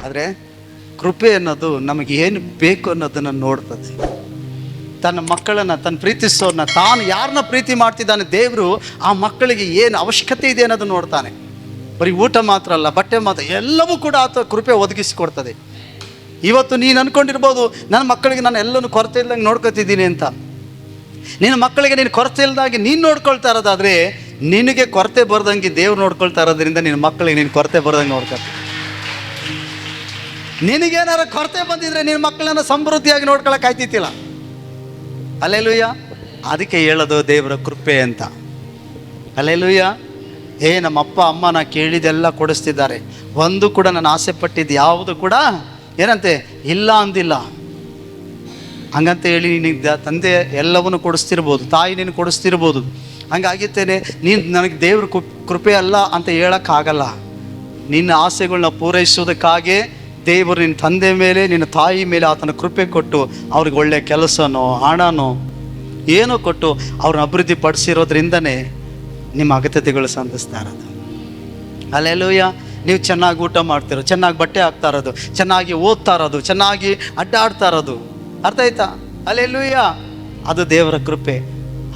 ಆದರೆ ಕೃಪೆ ಅನ್ನೋದು ನಮಗೆ ಏನು ಬೇಕು ಅನ್ನೋದನ್ನು ನೋಡ್ತದೆ. ತನ್ನ ಮಕ್ಕಳನ್ನು, ತನ್ನ ಪ್ರೀತಿಸೋರನ್ನ, ತಾನು ಯಾರನ್ನ ಪ್ರೀತಿ ಮಾಡ್ತಿದ್ದಾನೆ ದೇವರು, ಆ ಮಕ್ಕಳಿಗೆ ಏನು ಅವಶ್ಯಕತೆ ಇದೆ ಅನ್ನೋದನ್ನು ನೋಡ್ತಾನೆ. ಬರೀ ಊಟ ಮಾತ್ರ ಅಲ್ಲ, ಬಟ್ಟೆ ಮಾತ್ರ, ಎಲ್ಲವೂ ಕೂಡ ಆತ ಕೃಪೆ ಒದಗಿಸಿಕೊಡ್ತದೆ. ಇವತ್ತು ನೀನು ಅಂದ್ಕೊಂಡಿರ್ಬೋದು, ನನ್ನ ಮಕ್ಕಳಿಗೆ ನಾನು ಎಲ್ಲನೂ ಕೊರತೆ ಇಲ್ದಂಗೆ ನೋಡ್ಕೊತಿದ್ದೀನಿ ಅಂತ. ನಿನ್ನ ಮಕ್ಕಳಿಗೆ ನೀನು ಕೊರತೆ ಇಲ್ದಾಗಿ ನೀನು ನೋಡ್ಕೊಳ್ತಾ ಇರೋದಾದರೆ, ನಿನಗೆ ಕೊರತೆ ಬರ್ದಂಗೆ ದೇವ್ರು ನೋಡ್ಕೊಳ್ತಾ ಇರೋದ್ರಿಂದ ನಿನ್ನ ಮಕ್ಕಳಿಗೆ ನೀನು ಕೊರತೆ ಬರ್ದಂಗೆ ನೋಡ್ಕೊಳ್ತೀನಿ. ನಿನಗೇನಾರ ಕೊರತೆ ಬಂದಿದ್ರೆ ನಿನ್ನ ಮಕ್ಕಳನ್ನ ಸಮೃದ್ಧಿಯಾಗಿ ನೋಡ್ಕೊಳಕ್ಕೆ ಆಯ್ತಿತ್ತಿಲ್ಲ. ಅಲ್ಲೇಲೂಯ. ಅದಕ್ಕೆ ಹೇಳೋದು ದೇವರ ಕೃಪೆ ಅಂತ. ಅಲ್ಲೇಲೂಯ. ನಮ್ಮ ಅಪ್ಪ ಅಮ್ಮ ನಾ ಕೇಳಿದೆಲ್ಲ ಕೊಡಿಸ್ತಿದ್ದಾರೆ, ಒಂದು ಕೂಡ ನಾನು ಆಸೆ ಪಟ್ಟಿದ್ದು ಯಾವುದು ಕೂಡ ಏನಂತೆ ಇಲ್ಲ ಅಂದಿಲ್ಲ. ಹಂಗಂತ ಹೇಳಿ ನಿನಗೆ ತಂದೆ ಎಲ್ಲವನ್ನು ಕೊಡಿಸ್ತಿರ್ಬೋದು, ತಾಯಿ ನೀನು ಕೊಡಿಸ್ತಿರ್ಬೋದು. ಹಂಗಾಗಿತ್ತೇನೆ ನೀನು ನನಗೆ ದೇವ್ರ ಕೃಪೆ ಅಲ್ಲ ಅಂತ ಹೇಳೋಕ್ಕಾಗಲ್ಲ. ನಿನ್ನ ಆಸೆಗಳನ್ನ ಪೂರೈಸೋದಕ್ಕಾಗಿ ದೇವರು ನಿನ್ನ ತಂದೆ ಮೇಲೆ, ನಿನ್ನ ತಾಯಿ ಮೇಲೆ ಆತನ ಕೃಪೆ ಕೊಟ್ಟು ಅವ್ರಿಗೆ ಒಳ್ಳೆ ಕೆಲಸನೋ ಹಣನೋ ಏನೋ ಕೊಟ್ಟು ಅವ್ರನ್ನ ಅಭಿವೃದ್ಧಿ ಪಡಿಸಿರೋದ್ರಿಂದನೇ ನಿಮ್ಮ ಅಗತ್ಯತೆಗಳು ಸಂಧಿಸ್ತಾ ಇರೋದು. ಅಲ್ಲೇಲೂಯ. ನೀವು ಚೆನ್ನಾಗಿ ಊಟ ಮಾಡ್ತಿರೋ, ಚೆನ್ನಾಗಿ ಬಟ್ಟೆ ಹಾಕ್ತಾ ಇರೋದು, ಚೆನ್ನಾಗಿ ಓದ್ತಾ ಇರೋದು, ಚೆನ್ನಾಗಿ ಅಡ್ಡಾಡ್ತಾ ಇರೋದು, ಅರ್ಥ ಆಯ್ತಾ? ಅಲ್ಲೇಲೂಯ. ಅದು ದೇವರ ಕೃಪೆ.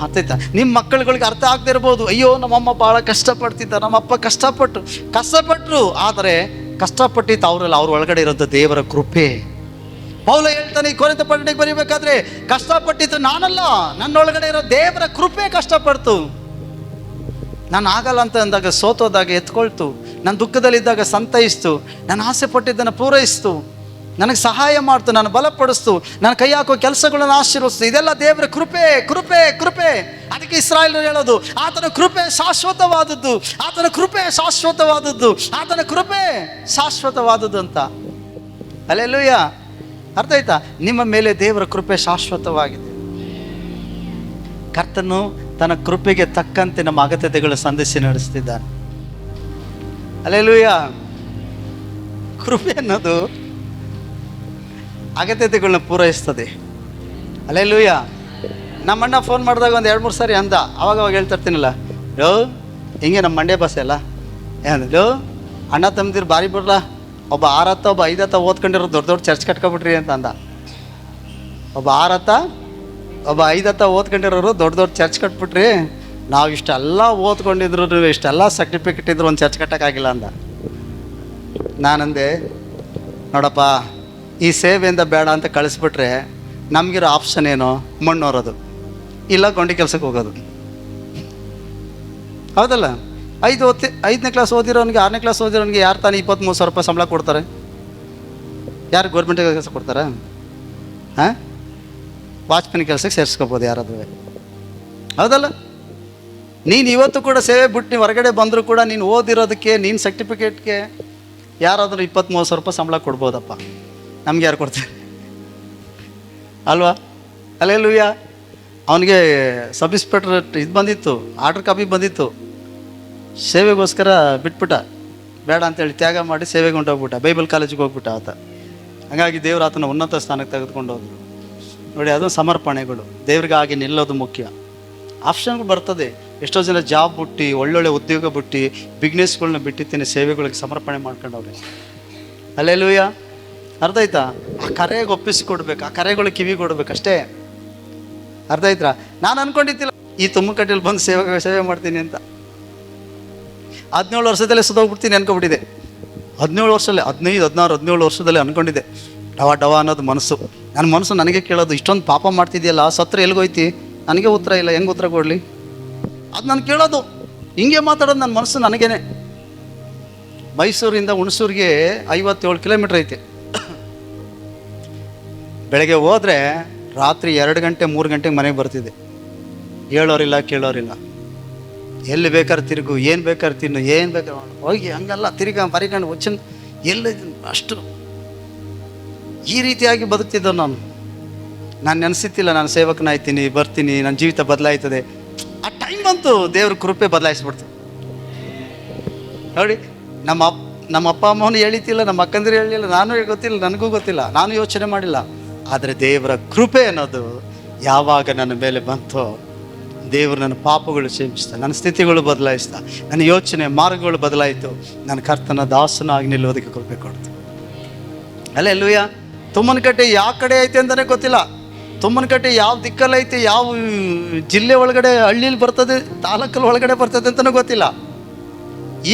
ಅರ್ಥ ಆಯ್ತಾ? ನಿಮ್ಮ ಮಕ್ಕಳುಗಳಿಗೆ ಅರ್ಥ ಆಗದೆ ಇರ್ಬೋದು, ಅಯ್ಯೋ ನಮ್ಮಮ್ಮ ಭಾಳ ಕಷ್ಟಪಡ್ತಿದ್ದ, ನಮ್ಮಪ್ಪ ಕಷ್ಟಪಟ್ಟರು, ಆದರೆ ಕಷ್ಟಪಟ್ಟಿತ್ತು ಅವರಲ್ಲಿ, ಅವ್ರ ಒಳಗಡೆ ಇರೋದು ದೇವರ ಕೃಪೆ. ಪೌಲ ಹೇಳ್ತಾನೆ ಈ ಕೊರಿಂಥ ಪಟ್ಟಣಕ್ಕೆ ಬರೀಬೇಕಾದ್ರೆ, ಕಷ್ಟಪಟ್ಟಿದ್ದು ನಾನಲ್ಲ, ನನ್ನೊಳಗಡೆ ಇರೋ ದೇವರ ಕೃಪೆ ಕಷ್ಟಪಡ್ತು. ನಾನು ಆಗಲ್ಲ ಅಂತ ಅಂದಾಗ ಸೋತೋದಾಗ ಎತ್ಕೊಳ್ತು, ನನ್ನ ದುಃಖದಲ್ಲಿದ್ದಾಗ ಸಂತೈಸ್ತು, ನಾನು ಆಸೆ ಪಟ್ಟಿದ್ದನ್ನು ಪೂರೈಸ್ತು, ನನಗೆ ಸಹಾಯ ಮಾಡ್ತು, ನಾನು ಬಲಪಡಿಸ್ತು, ನಾನು ಕೈ ಹಾಕೋ ಕೆಲಸಗಳನ್ನು ಆಶೀರ್ವದಿಸ್ತು. ಇದೆಲ್ಲ ದೇವರ ಕೃಪೆ ಕೃಪೆ ಕೃಪೆ. ಅದಕ್ಕೆ ಇಸ್ರಾಯೇಲ್ ಹೇಳೋದು, ಆತನ ಕೃಪೆ ಶಾಶ್ವತವಾದದ್ದು, ಆತನ ಕೃಪೆ ಶಾಶ್ವತವಾದದ್ದು, ಆತನ ಕೃಪೆ ಶಾಶ್ವತವಾದದ್ದು ಅಂತ. ಅಲ್ಲೇಲೂಯ. ಅರ್ಥ ಆಯ್ತಾ? ನಿಮ್ಮ ಮೇಲೆ ದೇವರ ಕೃಪೆ ಶಾಶ್ವತವಾಗಿದೆ. ಕರ್ತನು ತನ್ನ ಕೃಪೆಗೆ ತಕ್ಕಂತೆ ನಮ್ಮ ಅಗತ್ಯತೆಗಳು ಸಂಧಿಸಿ ನಡೆಸ್ತಿದ್ದಾನೆ. ಅಲ್ಲೇಲೂಯ. ಕೃಪೆ ಅನ್ನೋದು ಅಗತ್ಯತೆಗಳನ್ನ ಪೂರೈಸ್ತದೆ. ಅಲ್ಲೇಲೂಯ. ನಮ್ಮಣ್ಣ ಫೋನ್ ಮಾಡಿದಾಗ ಒಂದು 2-3 ಸಾರಿ ಅಂದ, ಅವಾಗ ಹೇಳ್ತಾ ಇರ್ತೀನಲ್ಲ, ಲೋ ಹಿಂಗೆ ನಮ್ಮ ಮಂಡ್ಯ ಭಾಷೆ ಅಲ್ಲ, ಏನೋ ಅಣ್ಣ ತಮ್ಮದಿರು ಬಾರಿ ಬಿಡ್ಲ, ಒಬ್ಬ 6 ಒಬ್ಬ 5 ಓದ್ಕೊಂಡಿರೋ ದೊಡ್ಡ ಚರ್ಚ್ ಕಟ್ಕೊಬಿಟ್ರಿ ಅಂತ ಅಂದ. ಒಬ್ಬ 6 ಒಬ್ಬ 5 ಓದ್ಕೊಂಡಿರೋರು ದೊಡ್ಡ ಚರ್ಚ್ ಕಟ್ಬಿಟ್ರಿ, ನಾವು ಇಷ್ಟೆಲ್ಲ ಓದ್ಕೊಂಡಿದ್ರು, ಇಷ್ಟೆಲ್ಲ ಸರ್ಟಿಫಿಕೇಟ್ ಇದ್ರು ಒಂದು ಚರ್ಚ್ ಕಟ್ಟೋಕ್ಕಾಗಿಲ್ಲ ಅಂದ. ನಾನಂದೆ, ನೋಡಪ್ಪ, ಈ ಸೇವೆಯಿಂದ ಬೇಡ ಅಂತ ಕಳಿಸ್ಬಿಟ್ರೆ ನಮಗಿರೋ ಆಪ್ಷನ್ ಏನು? ಮಣ್ಣೋರೋದು, ಇಲ್ಲ ಗೊಂಡಿ ಕೆಲಸಕ್ಕೆ ಹೋಗೋದು. ಹೌದಲ್ಲ? 5ನೇ ಕ್ಲಾಸ್ ಓದಿರೋನಿಗೆ 6ನೇ ಕ್ಲಾಸ್ ಓದಿರೋನಿಗೆ ಯಾರು ತಾನೇ 23,000 ರೂಪಾಯಿ ಸಂಬಳ ಕೊಡ್ತಾರೆ? ಯಾರು ಗೌರ್ಮೆಂಟಿಗೆ ಕೆಲಸ ಕೊಡ್ತಾರೆ? ವಾಚ್ಮನ್ ಕೆಲಸಕ್ಕೆ ಸೇರಿಸ್ಕೋಬೋದು ಯಾರಾದರೂ. ಹೌದಲ್ಲ? ನೀನು ಇವತ್ತು ಕೂಡ ಸೇವೆ ಬಿಟ್ಟು ನೀವು ಹೊರಗಡೆ ಬಂದರೂ ಕೂಡ ನೀನು ಓದಿರೋದಕ್ಕೆ, ನೀನು ಸರ್ಟಿಫಿಕೇಟ್ಗೆ ಯಾರಾದರೂ 23,000 ರೂಪಾಯಿ ಸಂಬಳ ಕೊಡ್ಬೋದಪ್ಪ. ನಮ್ಗೆ ಯಾರು ಕೊಡ್ತಾರೆ? ಅಲ್ವಾ? ಅಲ್ಲೇಲೂಯ. ಅವನಿಗೆ ಸಬ್ ಇನ್ಸ್ಪೆಕ್ಟರ್ ಇದು ಬಂದಿತ್ತು, ಆರ್ಡರ್ ಕಾಪಿ ಬಂದಿತ್ತು, ಸೇವೆಗೋಸ್ಕರ ಬಿಟ್ಬಿಟ್ಟ, ಬೇಡ ಅಂತೇಳಿ ತ್ಯಾಗ ಮಾಡಿ ಸೇವೆಗೆ ಹೊಂಟೋಗ್ಬಿಟ್ಟ, ಬೈಬಲ್ ಕಾಲೇಜಿಗೆ ಹೋಗ್ಬಿಟ್ಟ ಆತ. ಹಾಗಾಗಿ ದೇವ್ರು ಆತನ ಉನ್ನತ ಸ್ಥಾನಕ್ಕೆ ತೆಗೆದುಕೊಂಡು ಹೋದ್ರು. ನೋಡಿ, ಅದು ಸಮರ್ಪಣೆಗಳು. ದೇವ್ರಿಗಾಗಿ ನಿಲ್ಲೋದು ಮುಖ್ಯ. ಆಪ್ಷನ್ಗಳು ಬರ್ತದೆ. ಎಷ್ಟೋ ಜನ ಜಾಬ್ ಬಿಟ್ಟು, ಒಳ್ಳೊಳ್ಳೆ ಉದ್ಯೋಗ ಬಿಟ್ಟು, ಬಿಸ್ನೆಸ್ಗಳನ್ನ ಬಿಟ್ಟಿದ್ದೀನಿ, ಸೇವೆಗಳಿಗೆ ಸಮರ್ಪಣೆ ಮಾಡ್ಕೊಂಡವ್ರೆ. ಅಲ್ಲೇಲೂಯ. ಅರ್ಥ ಆಯ್ತಾ? ಆ ಕರೆಗೆ ಒಪ್ಪಿಸಿಕೊಡ್ಬೇಕು, ಆ ಕರೆಗಳಿಗೆ ಕಿವಿ ಕೊಡ್ಬೇಕು ಅಷ್ಟೇ. ಅರ್ಥ ಆಯ್ತಾ? ನಾನು ಅನ್ಕೊಂಡಿದ್ದಿಲ್ಲ ಈ ತುಮ್ಮಕಟ್ಟೆಯಲ್ಲಿ ಬಂದು ಸೇವೆ ಮಾಡ್ತೀನಿ ಅಂತ. 17 ವರ್ಷದಲ್ಲೇ ಸುತ್ತೋಗ್ಬಿಡ್ತೀನಿ ಅನ್ಕೊಬಿಟ್ಟಿದೆ. 17 ವರ್ಷದಲ್ಲೇ, 15, 16, 17 ವರ್ಷದಲ್ಲೇ ಅನ್ಕೊಂಡಿದ್ದೆ. ಡವ ಅನ್ನೋದು ಮನಸ್ಸು. ನನ್ನ ಮನಸ್ಸು ನನಗೆ ಕೇಳೋದು, ಇಷ್ಟೊಂದು ಪಾಪ ಮಾಡ್ತಿದ್ಯಲ್ಲ, ಸತ್ರ ಎಲ್ಗೋಯ್ತಿ? ನನಗೆ ಉತ್ತರ ಇಲ್ಲ, ಹೆಂಗೆ ಉತ್ತರ ಕೊಡಲಿ? ಅದು ನಾನು ಕೇಳೋದು, ಹಿಂಗೆ ಮಾತಾಡೋದು ನನ್ನ ಮನಸ್ಸು ನನಗೇನೆ. ಮೈಸೂರಿಂದ ಹುಣಸೂರಿಗೆ 57 ಕಿಲೋಮೀಟ್ರ್ ಐತೆ. ಬೆಳಗ್ಗೆ ಹೋದರೆ ರಾತ್ರಿ 2 ಗಂಟೆ 3 ಗಂಟೆಗೆ ಮನೆಗೆ ಬರ್ತಿದ್ದೆ. ಹೇಳೋರಿಲ್ಲ ಕೇಳೋರಿಲ್ಲ. ಎಲ್ಲಿ ಬೇಕಾದ್ರೆ ತಿರುಗು, ಏನು ಬೇಕಾದ್ರೆ ತಿನ್ನು, ಏನು ಬೇಕಾದ್ರೆ ಹೋಗಿ, ಹಂಗಲ್ಲ ಪರಿಗಂಡು ಹೊಚ್ಚಂದು ಎಲ್ಲ ಅಷ್ಟು ಈ ರೀತಿಯಾಗಿ ಬದುಕ್ತಿದ್ದೋ ನಾನು ನೆನೆಸಿತ್ತಿಲ್ಲ ನಾನು ಸೇವಕನಾಯ್ತೀನಿ, ಬರ್ತೀನಿ, ನನ್ನ ಜೀವಿತ ಬದಲಾಯ್ತದೆ. ಆ ಟೈಮ್ ಅಂತೂ ದೇವ್ರ ಕೃಪೆ ಬದಲಾಯಿಸ್ಬಿಡ್ತು. ನೋಡಿ, ನಮ್ಮ ಅಪ್ಪ ಅಮ್ಮನೂ ಹೇಳಿತಿಲ್ಲ, ನಮ್ಮ ಅಕ್ಕಂದಿರು ಹೇಳಿಲ್ಲ, ನಾನು ಗೊತ್ತಿಲ್ಲ, ನನಗೂ ಗೊತ್ತಿಲ್ಲ, ನಾನು ಯೋಚನೆ ಮಾಡಿಲ್ಲ. ಆದರೆ ದೇವರ ಕೃಪೆ ಅನ್ನೋದು ಯಾವಾಗ ನನ್ನ ಮೇಲೆ ಬಂತೋ, ದೇವರು ನನ್ನ ಪಾಪಗಳು ಕ್ಷಮಿಸ್ತಾ, ನನ್ನ ಸ್ಥಿತಿಗಳು ಬದಲಾಯಿಸ್ತಾ, ನನ್ನ ಯೋಚನೆ ಮಾರ್ಗಗಳು ಬದಲಾಯಿತು, ನನ್ನ ಕರ್ತನ ದಾಸನಾಗಿ ನಿಲ್ಲೋದಕ್ಕೆ ಕೃಪೆ ಕೊಡ್ತು. ಅಲ್ಲೆಲ್ಲೂಯ್ಯ. ತುಮ್ಮನಕಟ್ಟೆ ಯಾವ ಕಡೆ ಐತೆ ಅಂತಲೇ ಗೊತ್ತಿಲ್ಲ. ತುಮ್ಮನಕಟ್ಟೆ ಯಾವ ದಿಕ್ಕಲ್ಲಿ ಐತೆ, ಯಾವ ಜಿಲ್ಲೆ ಒಳಗಡೆ, ಹಳ್ಳಿಲಿ ಬರ್ತದೆ, ತಾಲೂಕಲ್ಲಿ ಒಳಗಡೆ ಬರ್ತದೆ ಅಂತಲೂ ಗೊತ್ತಿಲ್ಲ.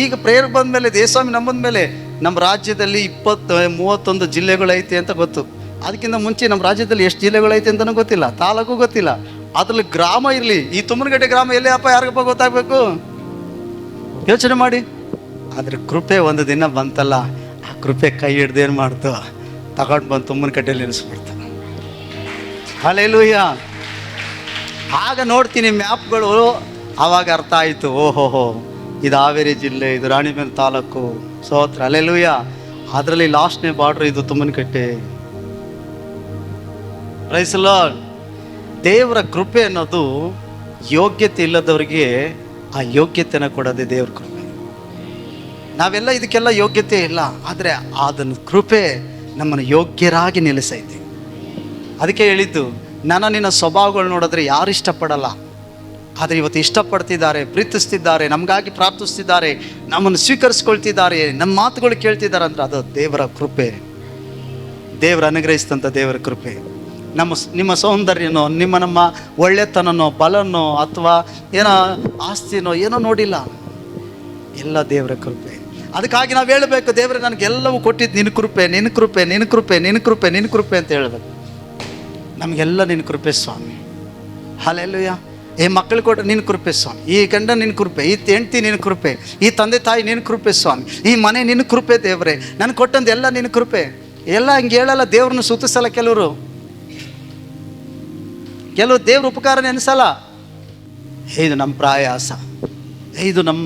ಈಗ ಪ್ರೇಯರ್ ಬಂದ ಮೇಲೆ, ದೇವಸ್ವಾಮಿ ನಂಬಂದ ಮೇಲೆ ನಮ್ಮ ರಾಜ್ಯದಲ್ಲಿ 31 ಜಿಲ್ಲೆಗಳೈತೆ ಅಂತ ಗೊತ್ತು. ಅದಕ್ಕಿಂತ ಮುಂಚೆ ನಮ್ಮ ರಾಜ್ಯದಲ್ಲಿ ಎಷ್ಟು ಜಿಲ್ಲೆಗಳೈತೆ ಅಂತಲೂ ಗೊತ್ತಿಲ್ಲ, ತಾಲೂಕು ಗೊತ್ತಿಲ್ಲ. ಅದರಲ್ಲಿ ಗ್ರಾಮ ಇರಲಿ, ಈ ತುಮ್ಮನಕಟ್ಟೆ ಗ್ರಾಮ ಎಲ್ಲಿ ಅಪ್ಪ ಯಾರಿಗಪ್ಪ ಗೊತ್ತಾಗಬೇಕು? ಯೋಚನೆ ಮಾಡಿ. ಆದರೆ ಕೃಪೆ ಒಂದು ದಿನ ಬಂತಲ್ಲ, ಆ ಕೃಪೆ ಕೈ ಹಿಡ್ದು ಏನು ಮಾಡ್ತು, ತಗೊಂಡು ಬಂದು ತುಮ್ಮನಕಟ್ಟೆಯಲ್ಲಿ ನೆನೆಸ್ಬಿಡ್ತು. ಹಲ್ಲೆಲೂಯಾ. ಆಗ ನೋಡ್ತೀನಿ ಮ್ಯಾಪ್ಗಳು, ಆವಾಗ ಅರ್ಥ ಆಯಿತು, ಓಹೋಹೋ ಇದು ಹಾವೇರಿ ಜಿಲ್ಲೆ, ಇದು ರಾಣಿಬೆನ್ನೂರು ತಾಲೂಕು. ಸ್ತೋತ್ರ, ಹಲ್ಲೆಲೂಯಾ. ಅದರಲ್ಲಿ ಲಾಸ್ಟ್ನೇ ಬಾರ್ಡ್ರ್ ಇದು ತುಮ್ಮನಕಟ್ಟೆ. Price the lord. ದೇವರ ಕೃಪೆ ಅನ್ನೋದು ಯೋಗ್ಯತೆ ಇಲ್ಲದವರಿಗೆ ಆ ಯೋಗ್ಯತೆನ ಕೊಡೋದೇ ದೇವ್ರ ಕೃಪೆ. ನಾವೆಲ್ಲ ಇದಕ್ಕೆಲ್ಲ ಯೋಗ್ಯತೆ ಇಲ್ಲ, ಆದರೆ ಅದನ್ನು ಕೃಪೆ ನಮ್ಮನ್ನು ಯೋಗ್ಯರಾಗಿ ನಿಲ್ಲಿಸೈತಿ. ಅದಕ್ಕೆ ಹೇಳಿದ್ದು, ನಿನ್ನ ಸ್ವಭಾವಗಳು ನೋಡಿದ್ರೆ ಯಾರು ಇಷ್ಟಪಡಲ್ಲ, ಆದರೆ ಇವತ್ತು ಇಷ್ಟಪಡ್ತಿದ್ದಾರೆ, ಪ್ರೀತಿಸ್ತಿದ್ದಾರೆ, ನಮಗಾಗಿ ಪ್ರಾರ್ಥಿಸ್ತಿದ್ದಾರೆ, ನಮ್ಮನ್ನು ಸ್ವೀಕರಿಸ್ಕೊಳ್ತಿದ್ದಾರೆ, ನಮ್ಮ ಮಾತುಗಳು ಕೇಳ್ತಿದ್ದಾರೆ ಅಂದ್ರೆ ಅದು ದೇವರ ಕೃಪೆ, ದೇವರು ಅನುಗ್ರಹಿಸಿದಂಥ ದೇವರ ಕೃಪೆ. ನಿಮ್ಮ ಸೌಂದರ್ಯನೋ, ನಮ್ಮ ಒಳ್ಳೆತನನೋ, ಬಲನೋ, ಅಥವಾ ಏನೋ ಆಸ್ತಿನೋ ಏನೋ ನೋಡಿಲ್ಲ, ಎಲ್ಲ ದೇವರ ಕೃಪೆ. ಅದಕ್ಕಾಗಿ ನಾವು ಹೇಳಬೇಕು, ದೇವರೇ ನನಗೆಲ್ಲವೂ ಕೊಟ್ಟಿದ್ದು ನಿನ್ನ ಕೃಪೆ, ನಿನ್ನ ಕೃಪೆ, ನಿನ್ನ ಕೃಪೆ, ನಿನ್ನ ಕೃಪೆ, ನಿನ್ನ ಕೃಪೆ ಅಂತ ಹೇಳಬೇಕು. ನಮಗೆಲ್ಲ ನಿನ್ನ ಕೃಪೆ ಸ್ವಾಮಿ. ಹಲ್ಲೆಲೂಯಾ. ಈ ಮಕ್ಕಳು ಕೊಟ್ಟರೆ ನಿನ್ನ ಕೃಪೆ ಸ್ವಾಮಿ, ಈ ಗಂಡ ನಿನ್ನ ಕೃಪೆ, ಈ ಹೆಂಡತಿ ನಿನ್ನ ಕೃಪೆ, ಈ ತಂದೆ ತಾಯಿ ನಿನ್ನ ಕೃಪೆ ಸ್ವಾಮಿ, ಈ ಮನೆ ನಿನ್ನ ಕೃಪೆ ದೇವರೇ, ನನಗೆ ಕೊಟ್ಟಂದು ಎಲ್ಲ ನಿನ್ನ ಕೃಪೆ. ಎಲ್ಲ ಹಿಂಗೆ ಹೇಳಲ್ಲ, ದೇವ್ರನ್ನ ಸ್ತುತಿಸಲ್ಲ. ಕೆಲವರು ದೇವ್ರ ಉಪಕಾರ ನೆನೆಸಲ್ಲ. ಇದು ನಮ್ಮ ಪ್ರಯಾಸ, ಇದು ನಮ್ಮ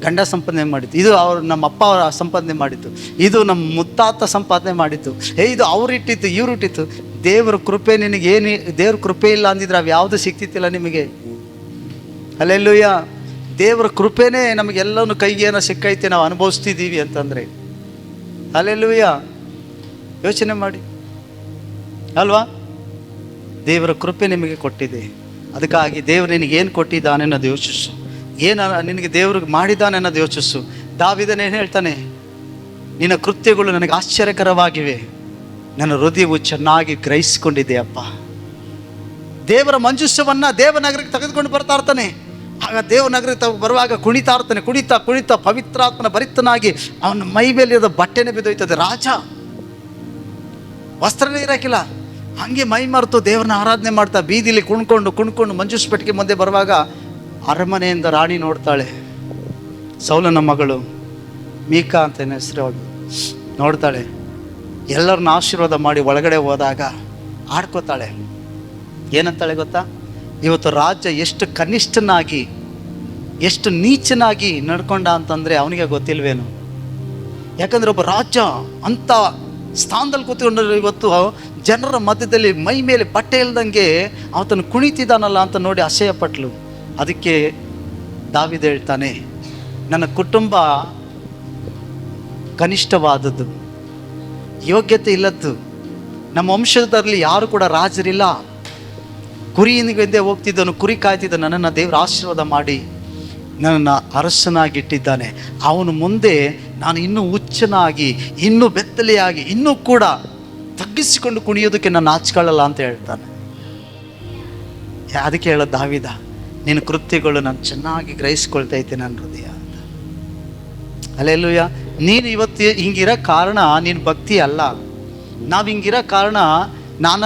ಗಂಡ ಸಂಪಾದನೆ ಮಾಡಿದ್ದು, ಇದು ನಮ್ಮ ಅಪ್ಪ ಅವರ ಸಂಪಾದನೆ ಮಾಡಿದ್ದು, ಇದು ನಮ್ಮ ಮುತ್ತಾತ ಸಂಪಾದನೆ ಮಾಡಿದ್ದು, ಇದು ಅವ್ರು ಇಟ್ಟಿತ್ತು, ಇವ್ರು ಇಟ್ಟಿತ್ತು. ದೇವ್ರ ಕೃಪೆ ನಿನಗೇನು, ದೇವ್ರ ಕೃಪೆ ಇಲ್ಲ ಅಂದಿದ್ರೆ ಅವು ಯಾವುದು ಸಿಗ್ತಿತ್ತಿಲ್ಲ ನಿಮಗೆ. ಹಲ್ಲೆಲೂಯಾ. ದೇವರ ಕೃಪೆನೇ ನಮಗೆಲ್ಲವೂ ಕೈಗೇನೋ ಸಿಕ್ಕೈತೆ, ನಾವು ಅನುಭವಿಸ್ತಿದ್ದೀವಿ ಅಂತಂದರೆ. ಹಲ್ಲೆಲೂಯಾ. ಯೋಚನೆ ಮಾಡಿ ಅಲ್ವಾ? ದೇವರ ಕೃಪೆ ನಿಮಗೆ ಕೊಟ್ಟಿದೆ. ಅದಕ್ಕಾಗಿ ದೇವರು ನಿನಗೇನು ಕೊಟ್ಟಿದ್ದಾನೆ ಅನ್ನೋದು ಯೋಚಿಸು, ಏನು ನಿನಗೆ ದೇವ್ರಿಗೆ ಮಾಡಿದ್ದಾನೆ ಅನ್ನೋದು ಯೋಚಿಸು. ದಾವೀದನೇನು ಹೇಳ್ತಾನೆ, ನಿನ್ನ ಕೃತ್ಯಗಳು ನನಗೆ ಆಶ್ಚರ್ಯಕರವಾಗಿವೆ, ನನ್ನ ಹೃದಯವು ಚೆನ್ನಾಗಿ ಗ್ರಹಿಸಿಕೊಂಡಿದೆ ಅಪ್ಪ. ದೇವರ ಮಂಜುಷವನ್ನು ದೇವನಗರಕ್ಕೆ ತೆಗೆದುಕೊಂಡು ಬರ್ತಾ ಇರ್ತಾನೆ. ಆಗ ದೇವನಗರಕ್ಕೆ ಬರುವಾಗ ಕುಣಿತಾ ಇರ್ತಾನೆ. ಕುಣಿತಾ ಕುಣಿತಾ ಪವಿತ್ರಾತ್ಮನ ಭರಿತನಾಗಿ ಅವನ ಮೈ ಮೇಲೆ ಬಟ್ಟೆನೇ ಬಿದ್ದೋಯ್ತದೆ. ರಾಜ ವಸ್ತ್ರನೇ ಇರೋಕ್ಕಿಲ್ಲ, ಹಾಗೆ ಮೈ ಮರೆತು ದೇವ್ರನ್ನ ಆರಾಧನೆ ಮಾಡ್ತಾ ಬೀದಿಲಿ ಕುಣ್ಕೊಂಡು ಮಂಜುಷ್ ಪೆಟ್ಟಿಗೆ ಮುಂದೆ ಬರುವಾಗ ಅರಮನೆಯಿಂದ ರಾಣಿ ನೋಡ್ತಾಳೆ. ಸೌಲನ ಮಗಳು ಮೀಕಾ ಅಂತ ಹೆಸರು, ಅವಳು ನೋಡ್ತಾಳೆ. ಎಲ್ಲರನ್ನ ಆಶೀರ್ವಾದ ಮಾಡಿ ಒಳಗಡೆ ಹೋದಾಗ ಆಡ್ಕೋತಾಳೆ. ಏನಂತಾಳೆ ಗೊತ್ತಾ? ಇವತ್ತು ರಾಜ್ಯ ಎಷ್ಟು ಕನಿಷ್ಠನಾಗಿ, ಎಷ್ಟು ನೀಚನಾಗಿ ನಡ್ಕೊಂಡ ಅಂತಂದರೆ ಅವನಿಗೆ ಗೊತ್ತಿಲ್ವೇನು. ಯಾಕಂದರೆ ಒಬ್ಬ ರಾಜ್ಯ ಅಂಥ ಸ್ಥಾನದಲ್ಲಿ ಕೂತ್ಕೊಂಡ್ರೆ ಇವತ್ತು ಜನರ ಮಧ್ಯದಲ್ಲಿ ಮೈ ಮೇಲೆ ಬಟ್ಟೆ ಇಲ್ದಂಗೆ ಆತನು ಕುಣಿತಿದ್ದಾನಲ್ಲ ಅಂತ ನೋಡಿ ಅಸಹ್ಯಪಟ್ಲು. ಅದಕ್ಕೆ ದಾವೀದ ಹೇಳ್ತಾನೆ, ನನ್ನ ಕುಟುಂಬ ಕನಿಷ್ಠವಾದದ್ದು, ಯೋಗ್ಯತೆ ಇಲ್ಲದ್ದು, ನಮ್ಮ ವಂಶದಲ್ಲಿ ಯಾರು ಕೂಡ ರಾಜರಿಲ್ಲ. ಕುರಿಯಿಂದೆ ಹೋಗ್ತಿದ್ದನು, ಕುರಿ ಕಾಯ್ತಿದ್ದ. ನನ್ನನ್ನು ದೇವರು ಆಶೀರ್ವಾದ ಮಾಡಿ ನನ್ನನ್ನು ಅರಸನಾಗಿಟ್ಟಿದ್ದಾನೆ. ಅವನು ಮುಂದೆ ನಾನು ಇನ್ನೂ ಹುಚ್ಚನಾಗಿ, ಇನ್ನೂ ಬೆತ್ತಲೆಯಾಗಿ, ಇನ್ನೂ ಕೂಡ ತಗ್ಗಿಸಿಕೊಂಡು ಕುಣಿಯೋದಕ್ಕೆ ನಾನು ನಾಚಿಕೊಳ್ಳಲ್ಲ ಅಂತ ಹೇಳ್ತಾನೆ. ಅದಕ್ಕೆ ಹೇಳೋದು ದಾವೀದ, ನಿನ್ನ ಕೃತ್ಯಗಳು ನಾನು ಚೆನ್ನಾಗಿ ಗ್ರಹಿಸ್ಕೊಳ್ತೈತೆ ನನ್ನ ಹೃದಯ ಅಂತ. ಹಲ್ಲೆಲೂಯಾ. ನೀನು ಇವತ್ತು ಹಿಂಗಿರೋ ಕಾರಣ ನಿನ್ನ ಭಕ್ತಿ ಅಲ್ಲ. ನಾವು ಹಿಂಗಿರೋ ಕಾರಣ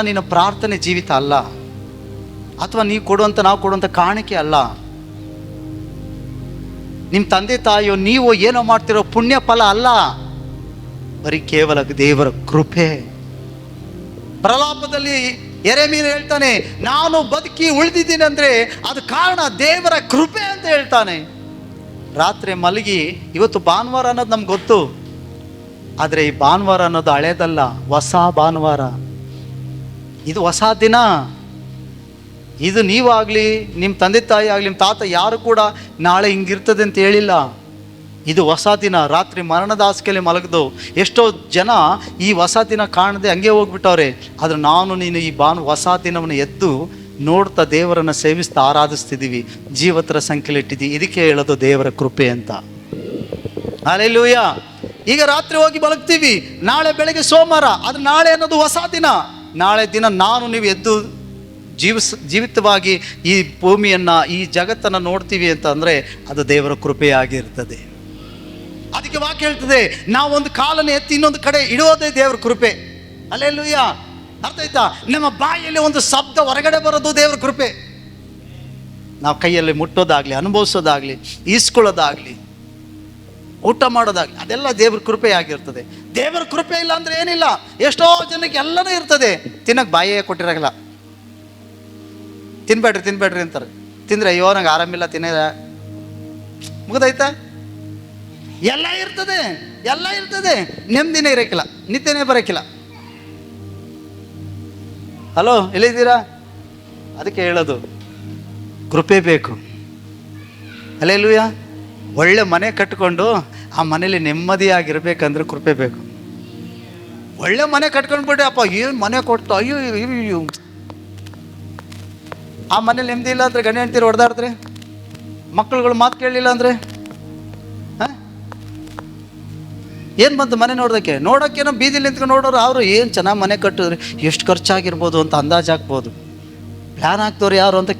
ನಿನ್ನ ಪ್ರಾರ್ಥನೆ ಜೀವಿತ ಅಲ್ಲ, ಅಥವಾ ನಾವು ಕೊಡುವಂಥ ಕಾಣಿಕೆ ಅಲ್ಲ. ನಿಮ್ಮ ತಂದೆ ತಾಯಿಯೋ ನೀವು ಏನೋ ಮಾಡ್ತಿರೋ ಪುಣ್ಯ ಫಲ ಅಲ್ಲ, ಬರೀ ಕೇವಲ ದೇವರ ಕೃಪೆ. ಪ್ರಲಾಪದಲ್ಲಿ ಯೆರೆಮೀಯ ಹೇಳ್ತಾನೆ, ನಾನು ಬದುಕಿ ಉಳಿದಿದ್ದೀನಿ ಅಂದರೆ ಅದು ಕಾರಣ ದೇವರ ಕೃಪೆ ಅಂತ ಹೇಳ್ತಾನೆ. ರಾತ್ರಿ ಮಲಗಿ, ಇವತ್ತು ಭಾನುವಾರ ಅನ್ನೋದು ನಮ್ಗೆ ಗೊತ್ತು, ಆದರೆ ಈ ಭಾನುವಾರ ಅನ್ನೋದು ಹಳೇದಲ್ಲ, ಹೊಸ ಭಾನುವಾರ. ಇದು ಹೊಸ ದಿನ. ಇದು ನೀವಾಗಲಿ, ನಿಮ್ಮ ತಂದೆ ತಾಯಿ ಆಗಲಿ, ನಿಮ್ಮ ತಾತ ಯಾರು ಕೂಡ ನಾಳೆ ಹಿಂಗಿರ್ತದೆ ಅಂತ ಹೇಳಿಲ್ಲ. ಇದು ಹೊಸ ದಿನ. ರಾತ್ರಿ ಮರಣದ ಹಾಸಿಗೆಯಲ್ಲಿ ಮಲಗದು ಎಷ್ಟೋ ಜನ ಈ ಹೊಸ ದಿನ ಕಾಣದೆ ಹಂಗೆ ಹೋಗ್ಬಿಟ್ಟವ್ರೆ. ಆದರೆ ನೀನು ಈ ಹೊಸ ದಿನವನ್ನು ಎದ್ದು ನೋಡ್ತಾ ದೇವರನ್ನು ಸೇವಿಸ್ತಾ ಆರಾಧಿಸ್ತಿದ್ದೀವಿ, ಜೀವತರ ಸಂಖ್ಯೆಯಲ್ಲಿ ಇಟ್ಟಿದ್ದೀವಿ. ಇದಕ್ಕೆ ಹೇಳೋದು ದೇವರ ಕೃಪೆ ಅಂತ. ಹಲ್ಲೆಲೂಯಾ. ಈಗ ರಾತ್ರಿ ಹೋಗಿ ಮಲಗ್ತೀವಿ, ನಾಳೆ ಬೆಳಗ್ಗೆ ಸೋಮವಾರ, ಅದು ನಾಳೆ ಅನ್ನೋದು ಹೊಸ ದಿನ. ನಾಳೆ ದಿನ ನಾನು ನೀವು ಎದ್ದು ಜೀವಿತವಾಗಿ ಈ ಭೂಮಿಯನ್ನು, ಈ ಜಗತ್ತನ್ನು ನೋಡ್ತೀವಿ ಅಂತ ಅಂದರೆ ಅದು ದೇವರ ಕೃಪೆಯಾಗಿರ್ತದೆ. ಅದಕ್ಕೆ ವಾಕ್ಯ ಹೇಳ್ತದೆ, ನಾವೊಂದು ಕಾಲನ್ನು ಎತ್ತಿ ಇನ್ನೊಂದು ಕಡೆ ಇಡುವುದೇ ದೇವರ ಕೃಪೆ. ಹಲ್ಲೆಲೂಯಾ. ಅರ್ಥ ಆಯ್ತಾ? ನಮ್ಮ ಬಾಯಲ್ಲಿ ಒಂದು ಶಬ್ದ ಹೊರಗಡೆ ಬರೋದು ದೇವರ ಕೃಪೆ. ನಾವು ಕೈಯಲ್ಲಿ ಮುಟ್ಟೋದಾಗಲಿ, ಅನುಭವಿಸೋದಾಗಲಿ, ಈಸ್ಕೊಳ್ಳೋದಾಗಲಿ, ಊಟ ಮಾಡೋದಾಗಲಿ, ಅದೆಲ್ಲ ದೇವ್ರ ಕೃಪೆ ಆಗಿರ್ತದೆ. ದೇವರ ಕೃಪೆ ಇಲ್ಲ ಅಂದರೆ ಏನಿಲ್ಲ. ಎಷ್ಟೋ ಜನಕ್ಕೆ ಎಲ್ಲನೂ ಇರ್ತದೆ, ತಿನ್ನಕ್ಕೆ ಬಾಯೇ ಕೊಟ್ಟಿರಾಗಲ್ಲ. ತಿನ್ಬೇಡ್ರಿ ಅಂತಾರೆ. ತಿಂದರೆ ಅಯ್ಯೋ ನಂಗೆ ಆರಾಮಿಲ್ಲ, ತಿನ್ನ ಮುಗಿದೈತಾ? ಎಲ್ಲ ಇರ್ತದೆ, ನೆಮ್ಮದಿನೇ ಇರೋಕ್ಕಿಲ್ಲ, ನಿತ್ಯನೇ ಬರೋಕ್ಕಿಲ್ಲ. ಹಲೋ, ಎಲ್ಲಿದ್ದೀರಾ? ಅದಕ್ಕೆ ಹೇಳೋದು ಕೃಪೆ ಬೇಕು. ಹಲ್ಲೆಲೂಯಾ. ಒಳ್ಳೆ ಮನೆ ಕಟ್ಕೊಂಡು ಆ ಮನೇಲಿ ನೆಮ್ಮದಿಯಾಗಿರ್ಬೇಕಂದ್ರೆ ಕೃಪೆ ಬೇಕು. ಒಳ್ಳೆ ಮನೆ ಕಟ್ಕೊಂಡ್ಬಿಟ್ಟೆ, ಅಪ್ಪ ಏನು ಮನೆ ಕೊಡ್ತು, ಅಯ್ಯೋ ಆ ಮನೇಲಿ ನೆಮ್ಮದಿ ಇಲ್ಲ ಅಂದರೆ, ಗಂಡ ಹೆಂಡ್ತೀರು ಹೊಡೆದಾಡಿದ್ರೆ, ಮಕ್ಕಳುಗಳು ಮಾತು ಕೇಳಲಿಲ್ಲ ಅಂದರೆ ಏನು ಬಂತು? ಮನೆ ನೋಡೋಕ್ಕೇನೋ ಬೀದಿಲಿ ನಿಂತ್ಕೊಂಡು ನೋಡೋರು ಅವರು ಏನು ಚೆನ್ನಾಗಿ ಮನೆ ಕಟ್ಟಿದ್ರೆ ಎಷ್ಟು ಖರ್ಚಾಗಿರ್ಬೋದು ಅಂತ ಅಂದಾಜು ಹಾಕ್ಬೋದು. ಪ್ಲ್ಯಾನ್ ಹಾಕ್ದವ್ರು ಯಾರು ಅಂತ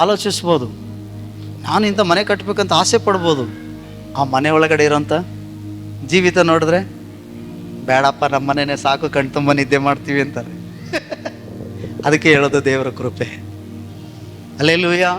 ಆಲೋಚಿಸ್ಬೋದು. ನಾನು ಇಂಥ ಮನೆ ಕಟ್ಟಬೇಕಂತ ಆಸೆ ಪಡ್ಬೋದು. ಆ ಮನೆ ಒಳಗಡೆ ಇರೋಂಥ ಜೀವಿತ ನೋಡಿದ್ರೆ ಬೇಡಪ್ಪ, ನಮ್ಮ ಮನೆಯೇ ಸಾಕು, ಕಣ್ತುಂಬ ನಿದ್ದೆ ಮಾಡ್ತೀವಿ ಅಂತಾರೆ. ಅದಕ್ಕೆ ಹೇಳೋದು ದೇವರ ಕೃಪೆ. ಹಲ್ಲೆಲೂಯಾ.